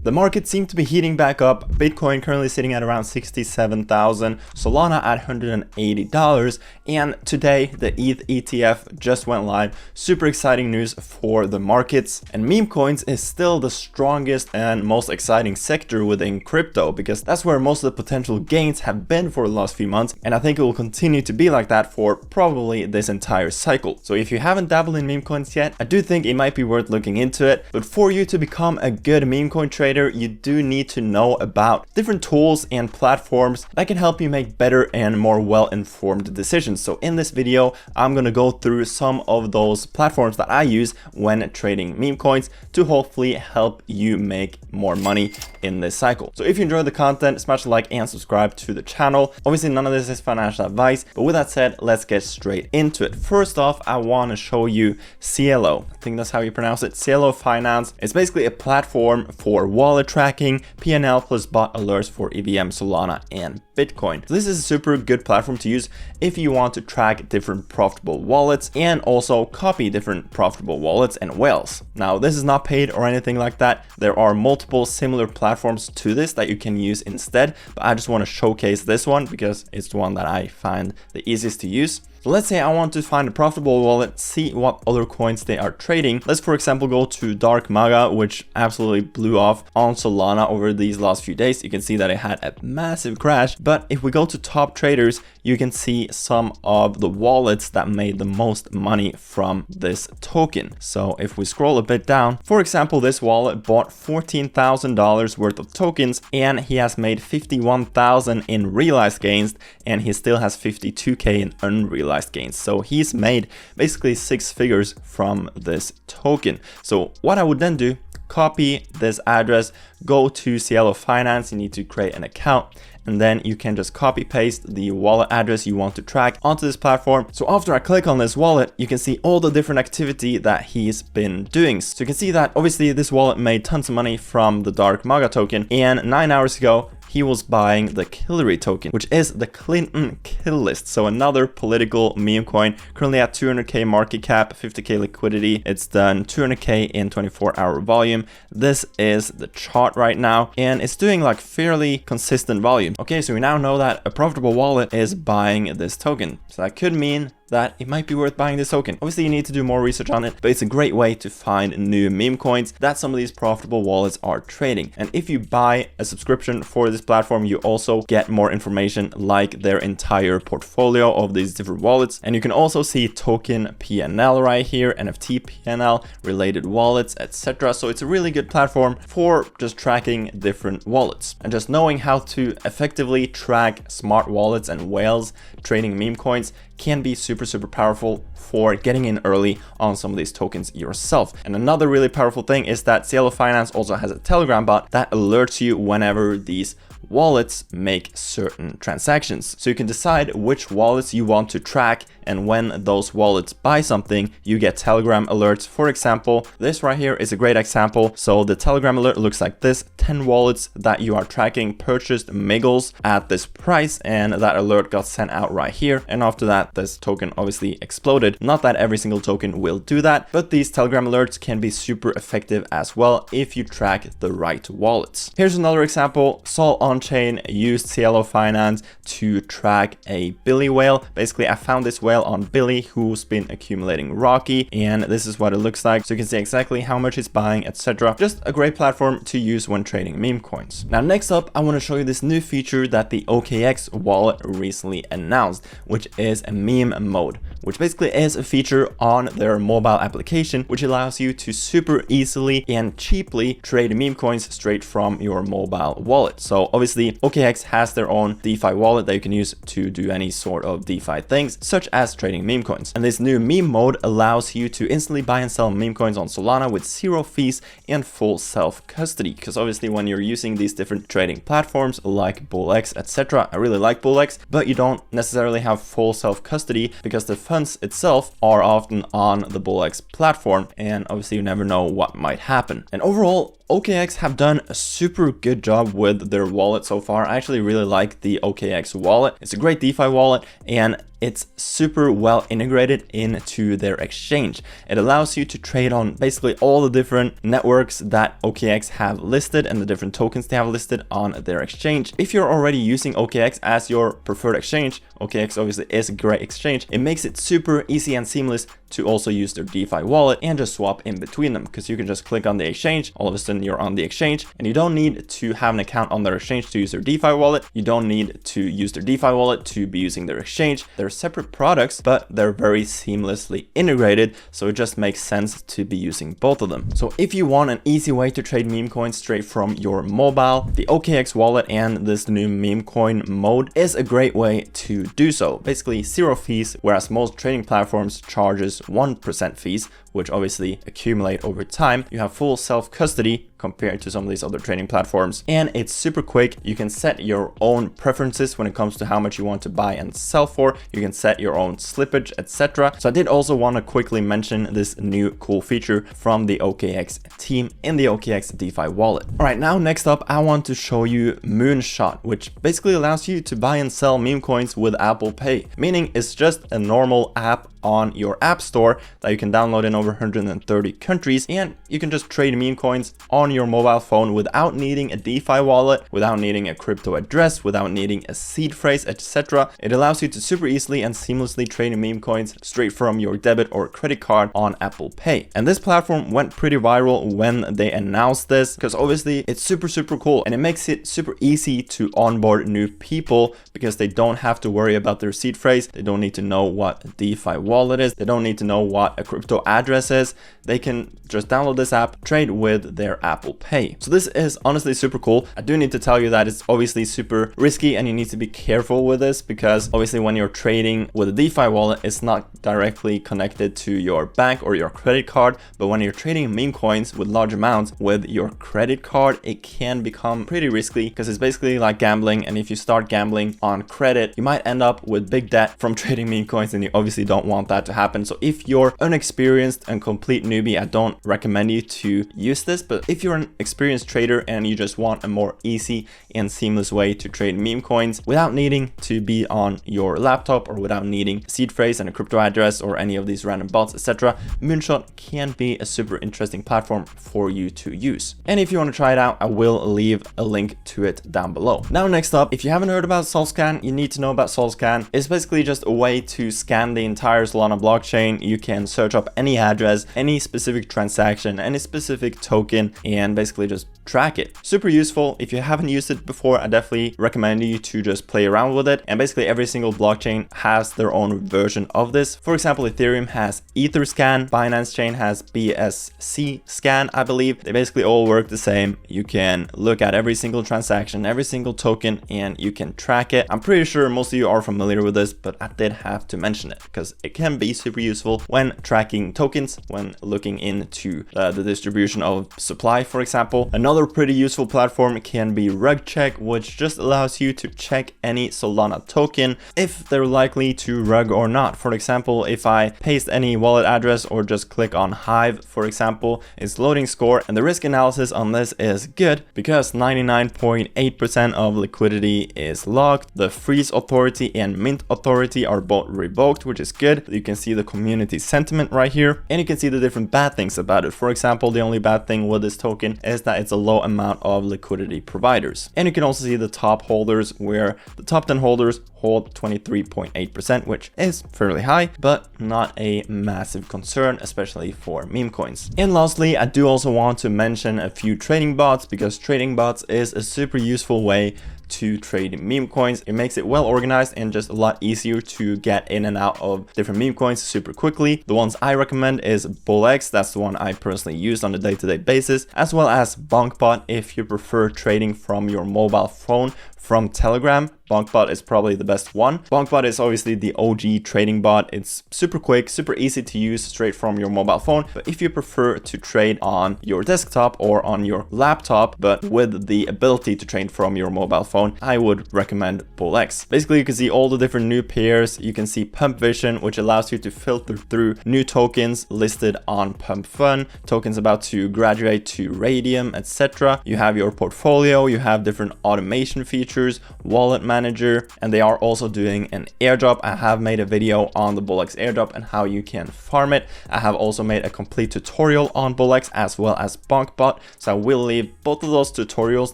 The market seemed to be heating back up. Bitcoin currently sitting at around 67,000, Solana at $180, and today the ETH ETF just went live. Super exciting news for the markets, and meme coins is still the strongest and most exciting sector within crypto because that's where most of the potential gains have been for the last few months, and I think it will continue to be like that for probably this entire cycle. So if you haven't dabbled in meme coins yet, I do think it might be worth looking into it. But for you to become a good meme coin trader, you do need to know about different tools and platforms that can help you make better and more well-informed decisions. So in this video, I'm going to go through some of those platforms that I use when trading meme coins to hopefully help you make more money in this cycle. So if you enjoyed the content, smash a like and subscribe to the channel. Obviously, none of this is financial advice, but with that said, let's get straight into it. First off, I want to show you Cielo. I think that's how you pronounce it. Cielo Finance. It's basically a platform for wallet tracking, P&L plus bot alerts for EVM, Solana, and Bitcoin. So this is a super good platform to use if you want to track different profitable wallets and also copy different profitable wallets and whales. Now, this is not paid or anything like that. There are multiple similar platforms to this that you can use instead, but I just want to showcase this one because it's the one that I find the easiest to use. So let's say I want to find a profitable wallet, see what other coins they are trading. Let's, for example, go to Dark Maga, which absolutely blew off on Solana over these last few days. You can see that it had a massive crash. But if we go to top traders, you can see some of the wallets that made the most money from this token. So if we scroll a bit down, for example, this wallet bought $14,000 worth of tokens and he has made 51,000 in realized gains, and he still has 52K in unrealized gains. So he's made basically 6 figures from this token. So what I would then do, copy this address, go to Cielo Finance, you need to create an account, and then you can just copy paste the wallet address you want to track onto this platform. So after I click on this wallet, you can see all the different activity that he's been doing. So you can see that obviously this wallet made tons of money from the Dark Maga token, and 9 hours ago he was buying the Hillary token, which is the Clinton kill list. So another political meme coin, currently at 200k market cap, 50k liquidity. It's done 200k in 24-hour volume. This is the chart right now, and it's doing like fairly consistent volume. Okay, so we now know that a profitable wallet is buying this token. So that could mean that it might be worth buying this token. Obviously, you need to do more research on it, but it's a great way to find new meme coins that some of these profitable wallets are trading. And if you buy a subscription for this platform, you also get more information like their entire portfolio of these different wallets. And you can also see token P&L right here, NFT P&L, related wallets, etc. So it's a really good platform for just tracking different wallets. And just knowing how to effectively track smart wallets and whales trading meme coins can be super powerful for getting in early on some of these tokens yourself. And another really powerful thing is that Cielo Finance also has a Telegram bot that alerts you whenever these wallets make certain transactions. So you can decide which wallets you want to track, and when those wallets buy something, you get Telegram alerts. For example, this right here is a great example. So the Telegram alert looks like this: 10 wallets that you are tracking purchased Miggles at this price, and that alert got sent out right here. And after that, this token obviously exploded. Not that every single token will do that, but these Telegram alerts can be super effective as well if you track the right wallets. Here's another example. Sol on-chain used Cielo Finance to track a Billy whale. Basically, I found this whale on Billy who's been accumulating Rocky, and this is what it looks like. So you can see exactly how much it's buying, etc. Just a great platform to use when trading meme coins. Now, next up, I want to show you this new feature that the OKX Wallet recently announced, which is a meme mode, which basically is a feature on their mobile application, which allows you to super easily and cheaply trade meme coins straight from your mobile wallet. So obviously OKX has their own DeFi wallet that you can use to do any sort of DeFi things, such as trading meme coins. And this new meme mode allows you to instantly buy and sell meme coins on Solana with 0 fees and full self-custody. Because obviously when you're using these different trading platforms like BullX, etc., I really like BullX, but you don't necessarily have full self-custody because the funds itself are often on the BullX platform, and obviously you never know what might happen. And overall, OKX have done a super good job with their wallet so far. I actually really like the OKX wallet. It's a great DeFi wallet, and it's super well integrated into their exchange. It allows you to trade on basically all the different networks that OKX have listed and the different tokens they have listed on their exchange. If you're already using OKX as your preferred exchange, OKX obviously is a great exchange. It makes it super easy and seamless to also use their DeFi wallet and just swap in between them, because you can just click on the exchange, all of a sudden you're on the exchange, and you don't need to have an account on their exchange to use their DeFi wallet. You don't need to use their DeFi wallet to be using their exchange. They're separate products, but they're very seamlessly integrated, so it just makes sense to be using both of them. So if you want an easy way to trade meme coins straight from your mobile, the OKX wallet and this new meme coin mode is a great way to do so. Basically 0 fees, whereas most trading platforms charges 1% fees, which obviously accumulate over time. You have full self-custody compared to some of these other trading platforms, and it's super quick. You can set your own preferences when it comes to how much you want to buy and sell for. You can set your own slippage, etc. So I did also want to quickly mention this new cool feature from the OKX team in the OKX DeFi wallet. All right, now next up, I want to show you Moonshot, which basically allows you to buy and sell meme coins with Apple Pay, meaning it's just a normal app on your app store that you can download in over 130 countries, and you can just trade meme coins on your mobile phone without needing a DeFi wallet, without needing a crypto address, without needing a seed phrase, etc. It allows you to super easily and seamlessly trade meme coins straight from your debit or credit card on Apple Pay. And this platform went pretty viral when they announced this, because obviously it's super cool, and it makes it super easy to onboard new people because they don't have to worry about their seed phrase. They don't need to know what a DeFi wallet is. They don't need to know what a crypto address is. They can just download this app, trade with their Apple Pay. So this is honestly super cool. I do need to tell you that it's obviously super risky and you need to be careful with this, because obviously when you're trading with a DeFi wallet, it's not directly connected to your bank or your credit card. But when you're trading meme coins with large amounts with your credit card, it can become pretty risky, because it's basically like gambling. And if you start gambling on credit, you might end up with big debt from trading meme coins, and you obviously don't want that to happen. So if you're unexperienced and complete newbie, I don't recommend you to use this. But if you're an experienced trader and you just want a more easy and seamless way to trade meme coins without needing to be on your laptop, or without needing a seed phrase and a crypto address or any of these random bots, etc., Moonshot can be a super interesting platform for you to use. And if you want to try it out, I will leave a link to it down below. Now next up, if you haven't heard about SolScan, you need to know about SolScan. It's basically just a way to scan the entire Solana blockchain. You can search up any address, any specific transaction, any specific token, and basically just track it. Super useful. If you haven't used it before, I definitely recommend you to just play around with it. And basically every single blockchain has their own version of this. For example, Ethereum has EtherScan, Binance Chain has BSC Scan, I believe. They basically all work the same. You can look at every single transaction, every single token, and you can track it. I'm pretty sure most of you are familiar with this, but I did have to mention it because it can be super useful when tracking tokens, when looking into the distribution of supply, for example. Another pretty useful platform can be RugCheck, which just allows you to check any Solana token if they're likely to rug or not. For example, if I paste any wallet address or just click on Hive, for example, it's loading score, and the risk analysis on this is good because 99.8% of liquidity is locked. The freeze authority and mint authority are both revoked, which is good. You can see the community sentiment right here, and you can see the different bad things about it. For example, the only bad thing with this token is that it's a low amount of liquidity providers. And you can also see the top holders, where the top 10 holders hold 23.8%, which is fairly high, but not a massive concern, especially for meme coins. And lastly, I do also want to mention a few trading bots, because trading bots is a super useful way to trade meme coins. It makes it well organized and just a lot easier to get in and out of different meme coins super quickly. The ones I recommend is BullX, that's the one I personally use on a day-to-day basis, as well as BonkBot if you prefer trading from your mobile phone from Telegram. BonkBot is probably the best one. BonkBot is obviously the OG trading bot. It's super quick, super easy to use straight from your mobile phone. But if you prefer to trade on your desktop or on your laptop, but with the ability to trade from your mobile phone, I would recommend BullX. Basically, you can see all the different new pairs. You can see Pump Vision, which allows you to filter through new tokens listed on Pump Fun, tokens about to graduate to Radium, etc. You have your portfolio, you have different automation features, wallet manager, and they are also doing an airdrop. I have made a video on the BullX airdrop and how you can farm it. I have also made a complete tutorial on BullX as well as BonkBot, so I will leave both of those tutorials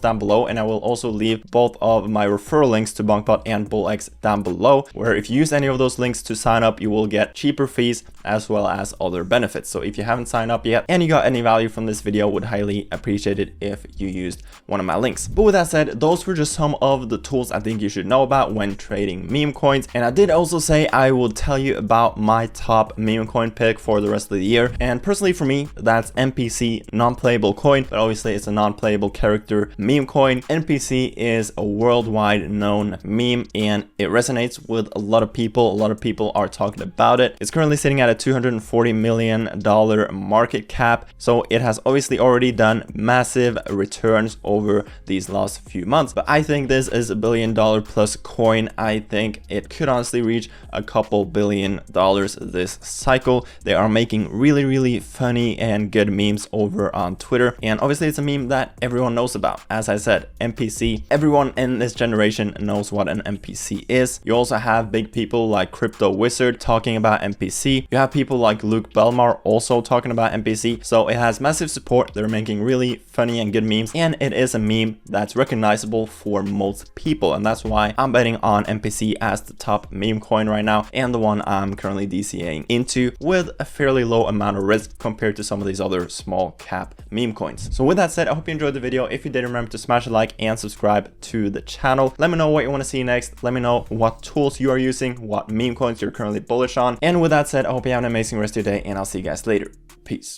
down below, and I will also leave both of my referral links to BonkBot and BullX down below, where if you use any of those links to sign up, you will get cheaper fees as well as other benefits. So if you haven't signed up yet and you got any value from this video, would highly appreciate it if you used one of my links. But with that said, those were just some of the tools I think you should know about when trading meme coins. And I did also say I will tell you about my top meme coin pick for the rest of the year. And personally for me, that's NPC, non-playable coin, but obviously it's a non-playable character meme coin. NPC is a worldwide known meme and it resonates with a lot of people. A lot of people are talking about it. It's currently sitting at a $240 million market cap. So it has obviously already done massive returns over these last few months. But I think this is $1 billion plus coin. I think it could honestly reach a couple $1 billion this cycle. They are making really funny and good memes over on Twitter. And obviously it's a meme that everyone knows about. As I said, NPC, everyone in this generation knows what an NPC is. You also have big people like Crypto Wizard talking about NPC. You have people like Luke Belmar also talking about NPC. So it has massive support. They're making really funny and good memes, and it is a meme that's recognizable for most people, and that's why I'm betting on NPC as the top meme coin right now, and the one I'm currently DCAing into with a fairly low amount of risk compared to some of these other small cap meme coins. So with that said, I hope you enjoyed the video. If you did, remember to smash a like and subscribe to the channel. Let me know what you want to see next. Let me know what tools you are using, what meme coins you're currently bullish on. And with that said, I hope you have an amazing rest of your day, and I'll see you guys later. Peace.